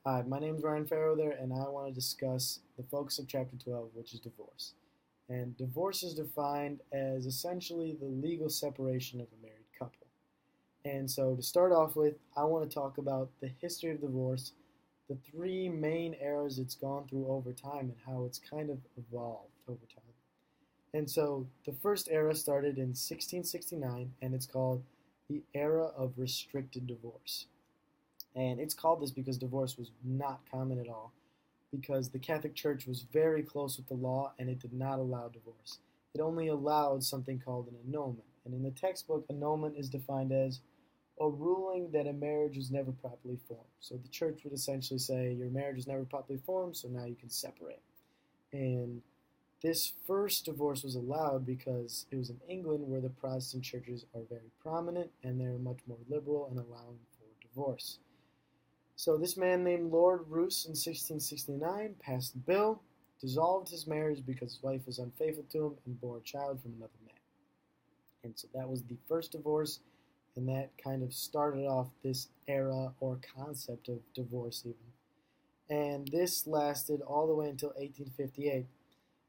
Hi, my name is Ryan Fairweather, and I want to discuss the focus of Chapter 12, which is divorce. And divorce is defined as essentially the legal separation of a married couple. And so, to start off with, I want to talk about the history of divorce, the three main eras it's gone through over time, and how it's kind of evolved over time. And so, the first era started in 1669, and it's called the era of restricted divorce. And it's called this because divorce was not common at all, because the Catholic Church was very close with the law and it did not allow divorce. It only allowed something called an annulment. And in the textbook, annulment is defined as a ruling that a marriage was never properly formed. So the church would essentially say, your marriage was never properly formed, so now you can separate. And this first divorce was allowed because it was in England, where the Protestant churches are very prominent and they're much more liberal in allowing for divorce. So this man named Lord Roos in 1669 passed a bill, dissolved his marriage because his wife was unfaithful to him and bore a child from another man. And so that was the first divorce, and that kind of started off this era or concept of divorce even. And this lasted all the way until 1858.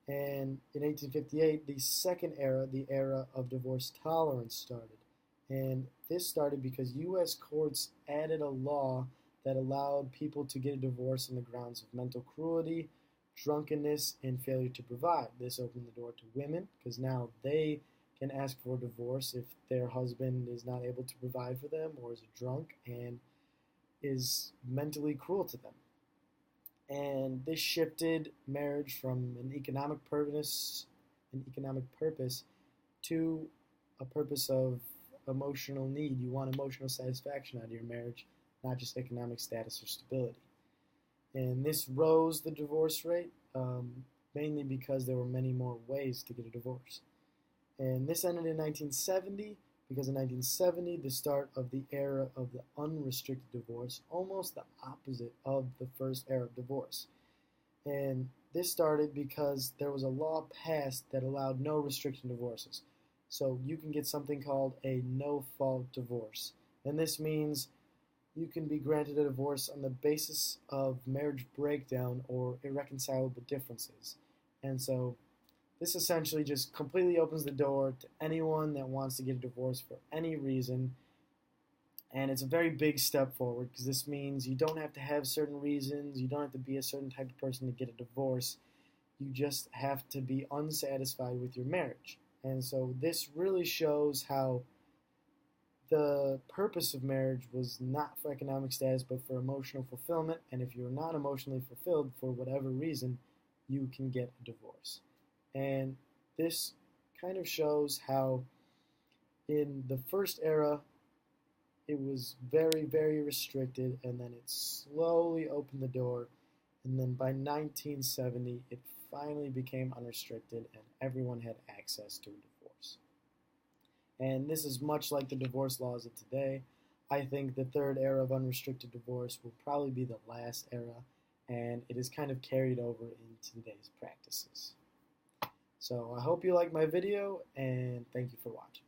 And in 1858, the second era, the era of divorce tolerance, started. And this started because U.S. courts added a law that allowed people to get a divorce on the grounds of mental cruelty, drunkenness, and failure to provide. This opened the door to women because now they can ask for a divorce if their husband is not able to provide for them or is a drunk and is mentally cruel to them. And this shifted marriage from an economic purpose to a purpose of emotional need. You want emotional satisfaction out of your marriage, not just economic status or stability. And this rose the divorce rate, mainly because there were many more ways to get a divorce. And this ended in 1970, because in 1970, the start of the era of the unrestricted divorce, almost the opposite of the first era of divorce. And this started because there was a law passed that allowed no restriction divorces. So you can get something called a no-fault divorce. And this means you can be granted a divorce on the basis of marriage breakdown or irreconcilable differences. And so this essentially just completely opens the door to anyone that wants to get a divorce for any reason. And it's a very big step forward because this means you don't have to have certain reasons, you don't have to be a certain type of person to get a divorce. You just have to be unsatisfied with your marriage. And so this really shows how the purpose of marriage was not for economic status but for emotional fulfillment, and if you're not emotionally fulfilled for whatever reason, you can get a divorce. And this kind of shows how in the first era it was very, very restricted, and then it slowly opened the door, and then by 1970 it finally became unrestricted and everyone had access to a divorce. And this is much like the divorce laws of today. I think the third era of unrestricted divorce will probably be the last era, and it is kind of carried over into today's practices. So I hope you liked my video, and thank you for watching.